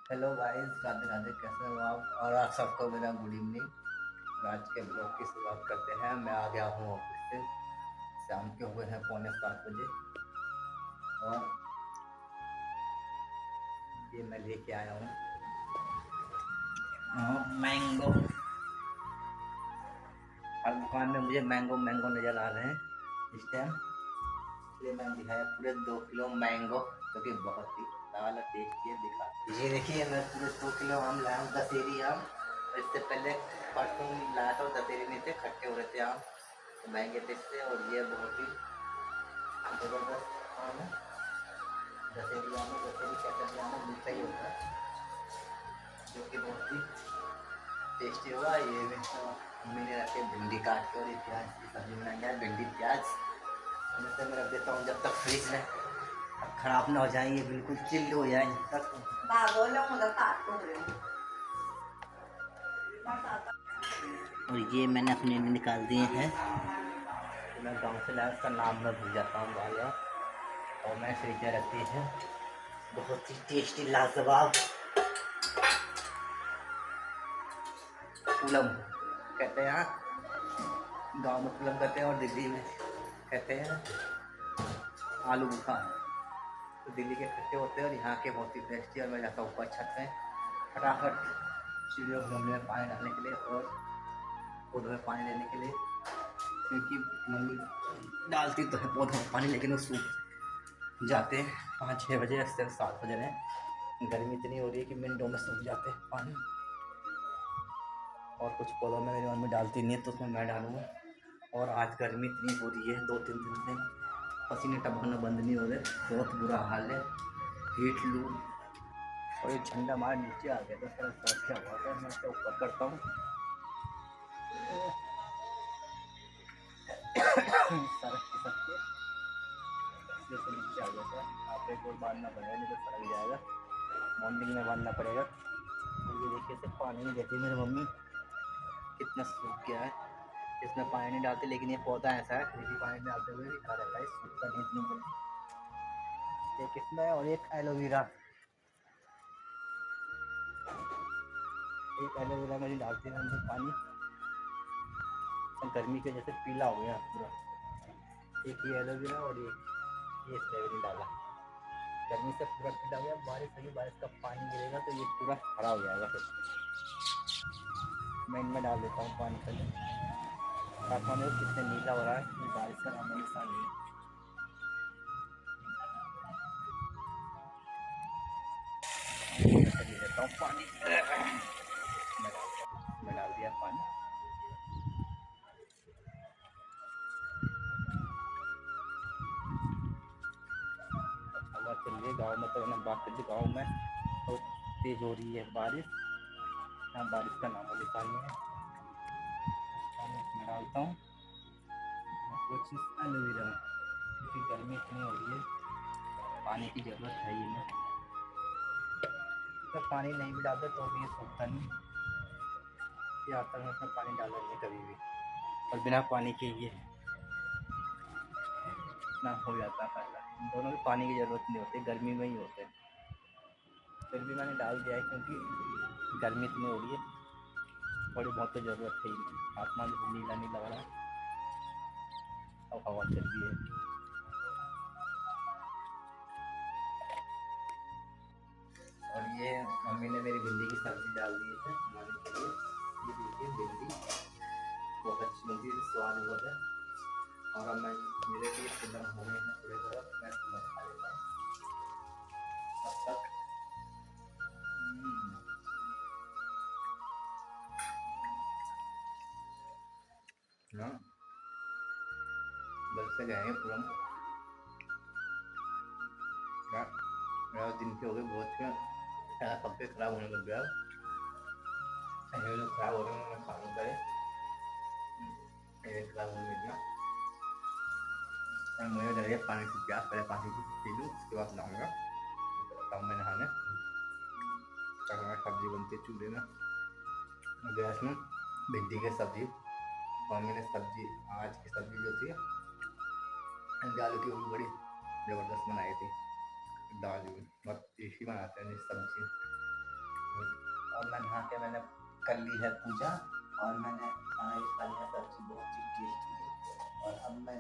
Hello guys, Radhe Radhe. कैसे हो आप? और आप सबको मेरा गुड इवनिंग। और आज के ब्लॉग की शुरुआत करते हैं। मैं आ गया हूँ ऑफिस से। शाम के हुए हैं 6:45 बजे। और ये मैं लेके आया हूँ मैंगो। हर दुकान में मुझे मैंगो मैंगो नज़र आ रहे हैं इस टाइम, इसलिए मैंने दिखाया पूरे 2 किलो मैंगो, जो कि बहुत ही लाल टेस्टी है। दिखा, ये देखिए, मैं पूरे 2 किलो आम लाया हूँ, दशहरी आम। और इससे पहले परसों लाया था, दशहरी नहीं थे, खट्टे हो रहे थे आम, तो महंगे थे इससे। और ये बहुत ही ज़बरदस्त आम है, दशहरी आम है। दशहरी कैसे आम है, मीठा ही होता है, जो कि बहुत ही टेस्टी होगा। ये मम्मी ने रखे भिंडी काट के, और ये प्याज की सब्जी बनाएंगे, भिंडी प्याज। मैं रख देता हूँ जब तक फ्रिज में, अब खराब ना हो जाए, ये बिल्कुल चिल्ड हो जाए जब तक। और ये मैंने अपने लिए निकाल दिए हैं, तो मैं गाँव से लाया, उसका नाम मैं भूल जाता हूँ बार बार। और मैं फ्रिज में रखती है बहुत ही टेस्टी लाजवाब पुलम, कहते हैं यहाँ, गाँव में पुलम कहते हैं और दिल्ली में कहते हैं आलू बुखारा। तो दिल्ली के खट्टे होते हैं और यहाँ के बहुत ही टेस्टी। और मैं जाता हूँ ऊपर छत में फटाफट चिड़ियों को गमले में पानी डालने के लिए और पौधों में पानी देने के लिए, क्योंकि मम्मी डालती तो है पौधों में पानी, लेकिन वो सूख जाते हैं 5-6 बजे, अक्सर 7 बजे में। गर्मी इतनी हो रही है कि मिनटों में सूख जाते हैं पानी। और कुछ पौधों में मेरी मम्मी डालती नहीं है, तो उसमें मैं डालूँगा। और आज गर्मी इतनी हो रही है, 2-3 दिन से पसीने टपकना बंद नहीं हो रहे, बहुत बुरा हाल है, हीट लू। और ये झंडा हमारे नीचे आ गया था, सर सर क्या हुआ था, मैं इसका ऊपर करता हूँ। सड़क खिसक के इसलिए से नीचे आ गया था। आप एक और बांधना पड़ेगा, नहीं तो सड़क जाएगा, मॉर्निंग में बांधना पड़ेगा। और ये देखिए, सिर्फ पानी नहीं देती मेरी मम्मी, कितना सूख गया है। इसमें पानी नहीं डालते, लेकिन ये पौधा ऐसा है, फिर भी पानी डालते हुए भी खा रहता है, सूखता नहीं इतनी जल्दी। एक इसमें और एक एलोवेरा, एक एलोवेरा में नहीं डालते हैं हम पानी, गर्मी की वजह से पीला हो गया पूरा। एक ये एलोवेरा और ये इसमें भी नहीं डाला, गर्मी से पूरा पीला हो गया। बारिश होगी, बारिश का पानी गिरेगा तो ये पूरा हरा हो जाएगा। फिर मैं इनमें डाल देता हूँ पानी पहले। तापमान देखो कितने नीला हो रहा है, कि बारिश का नाम निशान नहीं है। मैं देता हूँ पानी, मैं डाल दिया पानी। हवा चल रही है गाँव में, तो मैंने बात कर दी, गाँव में बहुत तेज़ हो रही है बारिश। यहाँ बारिश का नामो निशान नहीं है। पानी इसमें डालता हूँ, कुछ एलोवेरा में, क्योंकि गर्मी इतनी हो रही है, पानी की ज़रूरत है ही नहीं। तो पानी नहीं भी डालते तो भी ये सूखता नहीं, कि आज तक मैं इसमें पानी डाला नहीं कभी भी। और बिना पानी के ये इतना हो जाता है फायदा। इन दोनों में पानी की ज़रूरत नहीं होती, गर्मी में ही होते हैं। फिर भी मैंने डाल दिया है, क्योंकि गर्मी इतनी हो रही है, थोड़ी बहुत तो ज़रूरत है ही नहीं। आसमान भी नीला नीला हो रहा है, अब हवा चल रही है। और ये मम्मी ने मेरी भिंडी की सब्ज़ी डाल दी है बनाने के लिए। ये देखिए भिंडी बहुत अच्छी बनती है, स्वाद बहुत है। और अब मैं, मेरे लिए फिल्म हो गए हैं पूरे तरफ, मैं फिल्म खा लेता हूँ तब तक। हाँ, बल से गए हैं पूरा। क्या मेरा दिन के हो गए बहुत से, मेरा पक्के खराब होने लग गया। ये लोग खराब हो रहे हैं, मैं खाना करे ये खराब होने लग गया। और मुझे डर है पानी की प्यास, पहले पानी पी लूँ, उसके बाद नहाऊंगा, तब मैं नहाने। तब हमारी सब्जी बनती है चूल्हे में, गैस में, भिंडी की सब्जी। मम्मी ने सब्जी, आज की सब्जी जो थी दाल की, वो भी बड़ी ज़बरदस्त बनाई थी। दाल भी बहुत टेस्टी बनाते हैं इस सब्जी। और मैं नहा के मैंने कर ली है पूजा और मैंने खाना भी खा लिया, सब्जी बहुत ही टेस्टी है। और अब मैं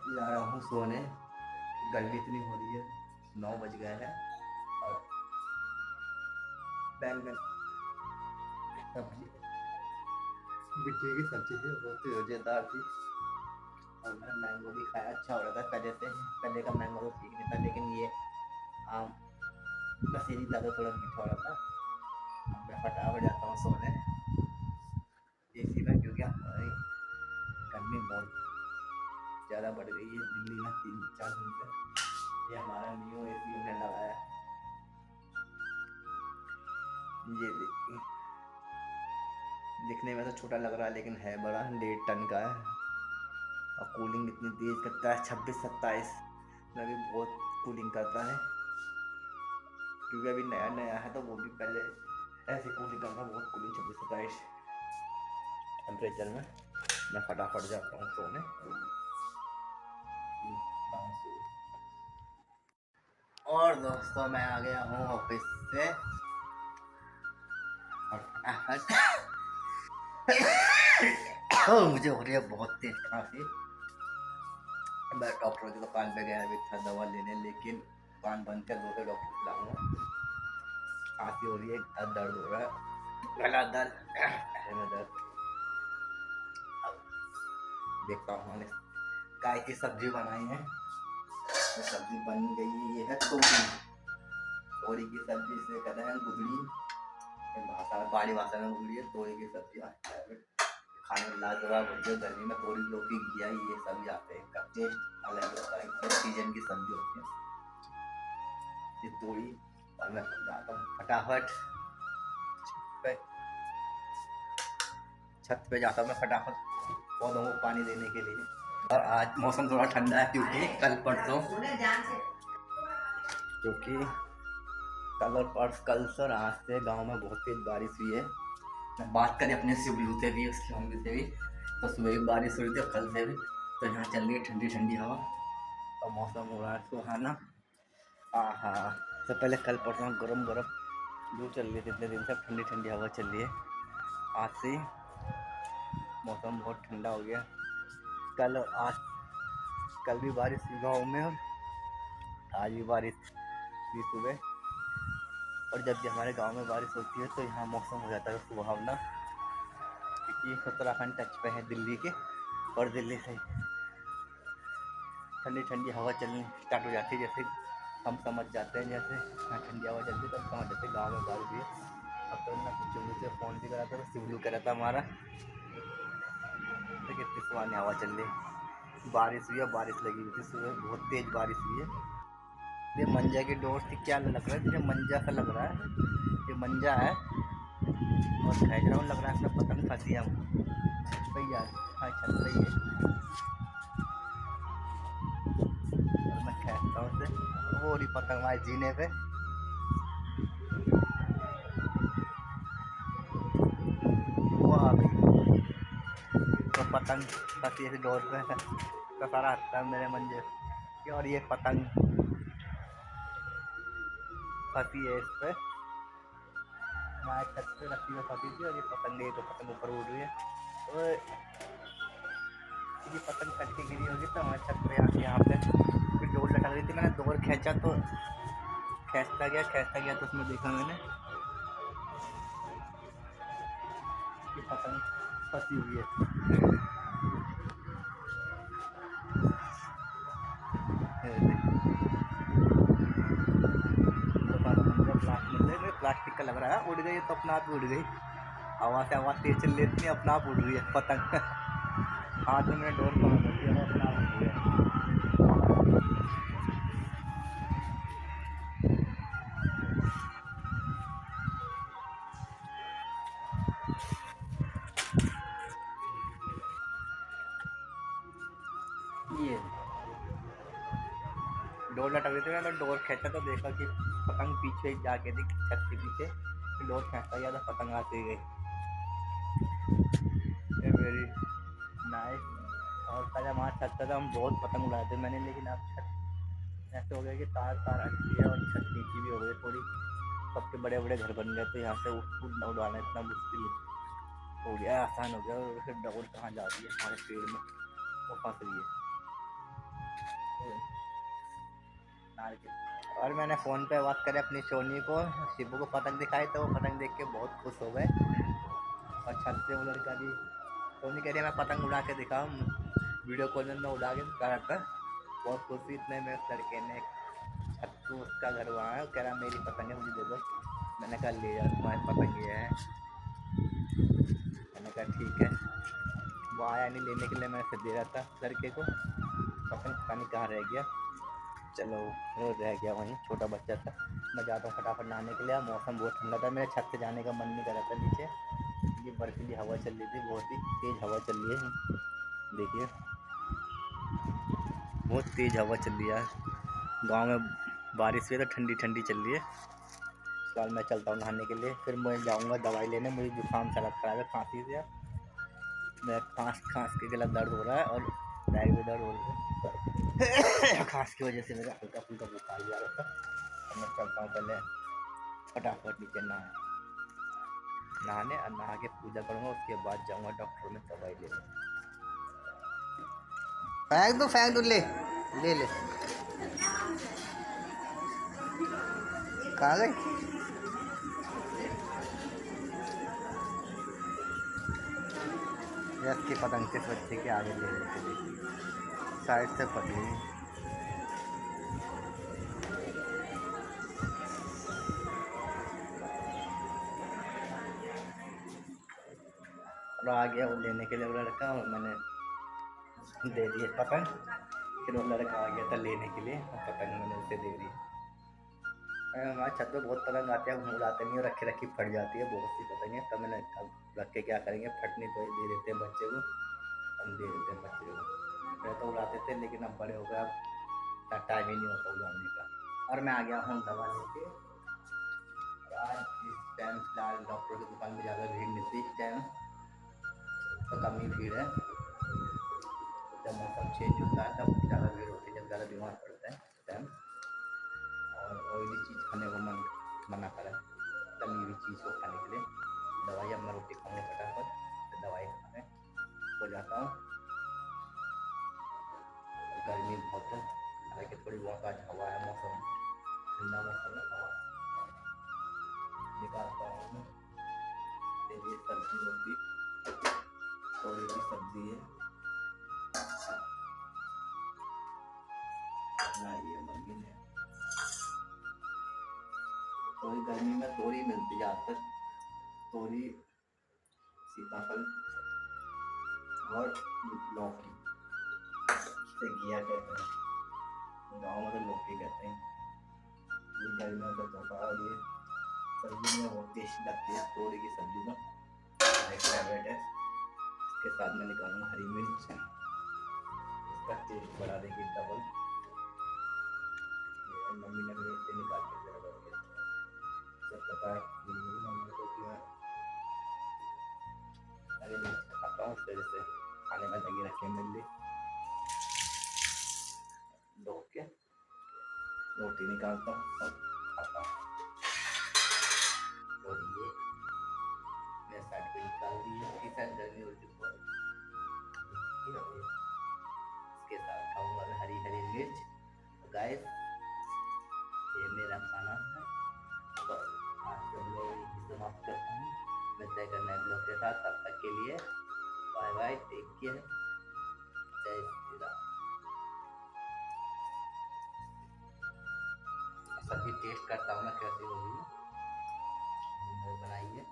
जा रहा हूँ सोने, गर्मी इतनी हो रही है, 9 बज गए हैं। और बैंगन सब्जी, मिट्टी की सब्जी थी, बहुत ही मज़ेदार थी। और मैंने मैंगो भी खाया, अच्छा हो रहा था। पहले का मैंगो तो ठीक नहीं था, लेकिन ये आम नशीली था तो थोड़ा मीठा हो रहा था। अब मैं फटाफट जाता हूँ सोने एसी में, क्योंकि हमारी गर्मी बहुत ज़्यादा बढ़ गई है दिल्ली में 3-4 दिन से। ये हमारा न्यू एसी हमने लगाया है, ये देखिए, दिखने में तो छोटा लग रहा है लेकिन है बड़ा, 1.5 टन का है। और कूलिंग इतनी तेज करता है, 26-27 में भी बहुत कूलिंग करता है। क्योंकि अभी नया नया है तो वो भी पहले ऐसे कूलिंग करता है, बहुत कूलिंग 26-27 टेम्परेचर में। मैं फटाफट जाता हूँ सोने। और दोस्तों मैं आ गया हूँ ऑफिस से और मुझे हो रही है बहुत तेज खांसी। मैं डॉक्टर की दुकान पे गया अभी था दवा लेने, लेकिन दुकान बंद कर दूसरे डॉक्टर से लाऊंगा। खांसी हो रही है, दर्द हो रहा है, गला दर्द, में दर्द। अब देखता हूँ, हमने गाय की सब्जी बनाई है, तो सब्जी बन गई। ये है तोरी की सब्जी, से कहते हैं गुदड़ी, भाषा पहाड़ी भाषा में गुदड़ी है। तोरी की सब्जी खाने में लाजवाब होती है। गर्मी में तोरी, लौकी, घिया, ये सब्जी आते हैं, इसका टेस्ट अलग होता है। सीजन की सब्जी होती है ये तोरी। और मैं जाता हूँ फटाफट छत पे जाता हूँ मैं फटाफट पौधों को पानी देने के लिए। और आज मौसम थोड़ा ठंडा है, क्योंकि कल परसों, क्योंकि कल से और आज से गांव में बहुत तेज बारिश हुई है। मैं बात करें अपने शिवलू से भी, उसकी मम्मी से भी, तो सुबह भी बारिश हुई थी और कल से भी। तो यहाँ चल रही है ठंडी ठंडी हवा और मौसम हो रहा है सुहाना। हाँ, तो पहले कल परसों गरम लू चल रही थी, इतने दिन से ठंडी ठंडी हवा चल रही है। आज से मौसम बहुत ठंडा हो गया। कल भी बारिश हुई गाँव में, और आज भी बारिश हुई सुबह। और जब भी हमारे गांव में बारिश होती है तो यहाँ मौसम हो जाता है सुहावना, क्योंकि उत्तराखंड टच पे है दिल्ली के, और दिल्ली से ठंडी ठंडी हवा चलनी स्टार्ट हो जाती है। जैसे हम समझ जाते हैं, जैसे यहाँ ठंडी हवा चलती है तब समझ जाते हैं गाँव में बारिश हुई है। अब तो मैं शिवलू से फ़ोन भी करा था, तो शिवलू कह रहा था हमारा तो कितनी सुहानी हवा चल रही, बारिश हुई है, बारिश लगी हुई थी सुबह, बहुत तेज़ बारिश हुई है। ये मंजा की डोर से क्या लग रहा है, मुझे मंजा सा लग रहा है, ये मंजा है और खींच रहा हूँ, लग रहा है इसमें पतंग फंसी है। छत पे ही यार, हाँ छत पे ही है, और मैं खींचता हूँ उसे, वो रही पतंग हमारे जीने पे। वो आ गई तो पतंग फंसी है डोर पे, तो सारा हटता है मेरे मंजे की, और ये पतंग फंसी है इस पर, हमारे छत पे रस्सी में फंसी थी, और ये पतंग गई तो पतंग ऊपर उड़ रही है। तो ये पतंग कट के गिरी होगी तो हमारे छत पे आके यहाँ पे फिर डोर लटक रही थी। मैंने डोर खींचा तो खींचता गया तो उसमें देखा मैंने कि पतंग फंसी हुई है। प्लास्टिक का लग रहा है, उड़ गई तो अपना आप उड़ गई, हवा से आवाज़ तेज चल रही थी, अपना आप उड़ रही है पतंग। हाथ में मैंने डोर पकड़ रखी है, अपना आप उड़ रही है। ये डोर लटक रही थी, मैंने डोर खींचा तो देखा कि पतंग पीछे जाके थी, छत के पीछे, फिर डोर खींचता गया तो पतंग आती गई। ये वेरी नाइस। और पहले हमारे छत पर हम बहुत पतंग उड़ाए थे मैंने, लेकिन अब छत ऐसे हो गया कि तार तार हटती है और छत नीची भी हो गई थोड़ी, सबके बड़े बड़े घर बन गए, तो यहाँ से उड़ाना इतना मुश्किल हो गया, आसान हो गया। और फिर डबल कहाँ जा रही है हमारे पेड़ में, वो फंस रही है। और मैंने फ़ोन पे बात करी अपनी सोनी को, शिबू को पतंग दिखाई, तो वो पतंग देख के बहुत खुश हो गए। और छत से वो लड़का भी, सोनी कह रही है मैं पतंग उड़ा के दिखाऊँ, वीडियो कॉल में उड़ा के दिखा रहा था। बहुत खुशी, इतने में उस लड़के ने छत को, उसका घर वहाँ है, कह रहा मेरी पतंग है, मुझे दे दो। मैंने कहा ले यार, तुम्हारी पतंग ये है। मैंने कहा ठीक है। वो आया नहीं लेने के लिए, मैं फिर दे रहा था लड़के को। पतंग पता नहीं कहाँ रह गया। चलो वो रह गया वहीं, छोटा बच्चा था। मैं जाता हूँ फटाफट नहाने के लिए, मौसम बहुत ठंडा था, मेरे छत से जाने का मन नहीं कर रहा था नीचे। ये बर्फीली हवा चल रही थी, बहुत ही तेज़ हवा चल रही है, देखिए बहुत तेज़ हवा चल रही है। गांव में बारिश हुई तो ठंडी ठंडी चल रही है। फिलहाल मैं चलता हूँ नहाने के लिए, फिर मैं जाऊँगा दवाई लेने। मुझे जुकाम सा खराब है, खांसी से मैं खांस खांस के गला दर्द हो रहा है, और पैर भी दर्द हो रहा है। खांस की वजह से मेरा हल्का फुल्का बुखार भी आ रहा था। अब मैं चलता हूँ पहले फटाफट नीचे नहाने, और नहा के पूजा करूँगा, उसके बाद जाऊँगा डॉक्टर में दवाई लेने। फेंक दो ले ले ले। कहाँ गई? यस की पतंग किस बच्चे के आगे ले लेते देखिए, साइड से फटी। और आ गया वो लेने के लिए वो लड़का, और मैंने दे दिए पतंग। फिर वो लड़का आ गया था लेने के लिए, और पतंग मैंने उसे दे दी। हमारे छत पर बहुत पतंग आते हैं, हम उड़ाते नहीं, और रखी रखी फट जाती है बहुत सी पतंगें। तब मैंने अब रख के क्या करेंगे, फटनी तो दे देते हैं बच्चे को, हम दे देते हैं बच्चे को। पहले तो उड़ाते थे, लेकिन अब बड़े हो गए, अब टाइम ही नहीं होता उड़ाने का। और मैं आ गया हूँ दवा लेके। आज इस टाइम फिलहाल डॉक्टर की दुकान में ज़्यादा भीड़ नहीं थी, इस टाइम तो कम ही भीड़ है। जब मौसम चेंज होता है तब ज़्यादा भीड़ होती है, जब ज़्यादा बीमार पड़ता है इस टाइम। और ऑयली चीज़ खाने को मना करा, तली हुई चीज़ को खाने के लिए। दवाई अब मैं रोटी खाऊँगा फटाफट, तो दवाई खाने हो जाता हूँ। गर्मी बहुत है, हालांकि थोड़ी बहुत आज हवा है, मौसम ठंडा मौसम है, हवा निकालता हूँ मैं। ये सब्जी रोटी, थोड़ी की सब्जी है, बनाई है मम्मी ने। थोड़ी गर्मी में तोरी मिलती है ज़्यादातर, तोरी, सीताफल और लौकी से घिया कहते हैं, गाँव में तो लौकी कहते हैं। ये गर्मियों का तोहफा, और ये सब्जी में बहुत टेस्टी लगती है, तोरी की सब्जी में मेरा फेवरेट है। इसके साथ मैं निकालूंगा हरी मिर्च, इसका टेस्ट बढ़ा देगी डबल। मम्मी ने मेरे से निकाल के दिया, सब पता है मम्मी को कि मैं हरी मिर्च खाता हूँ, इस वजह से खाने में लगी रखे मेरे लिए। धो के रोटी निकालता हूँ और खाता हूँ। और ये मैं साइड पे निकाल दी है, इसकी साइड गर्मी हो चुकी है। इसके साथ खाऊंगा मैं हरी हरी मिर्च। तो गाइस ये मेरा खाना है, तो आज के ब्लॉग यहीं समाप्त करता हूँ। मिलते हैं नए ब्लॉग के साथ, तब तक के लिए बाय बाय, टेक केयर, जय श्री राम। सब्जी टेस्ट करता हूँ मैं कैसी होगी, बनाई है।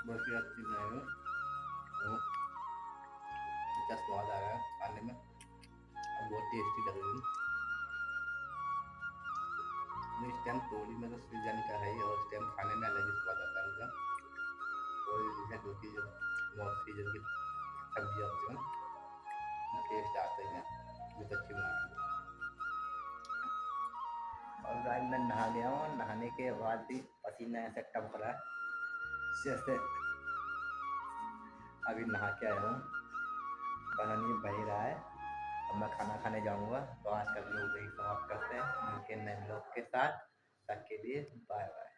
बहुत अच्छी बनाई है, अच्छा स्वाद आ रहा है खाने में, और बहुत टेस्टी लग रही है। इस टाइम तोरी में तो सीजन का है, और इस टाइम खाने में अलग ही स्वाद आता है उनका। और जैसे दो चीज़ बहुत सीजन की सब्जियाँ होती हैं, टेस्ट आते हैं, बहुत अच्छी बनाती है। और गाइस मैं नहा गया हूँ, नहाने के बाद भी पसीना ऐसे टपक रहा है जैसे अभी नहा के आया हूँ, पानी बह ही रहा है। अब मैं खाना खाने जाऊँगा, तो आज का व्लॉग यही समाप्त करते हैं। मिलते हैं नए व्लॉग के साथ, तब के लिए बाय बाय।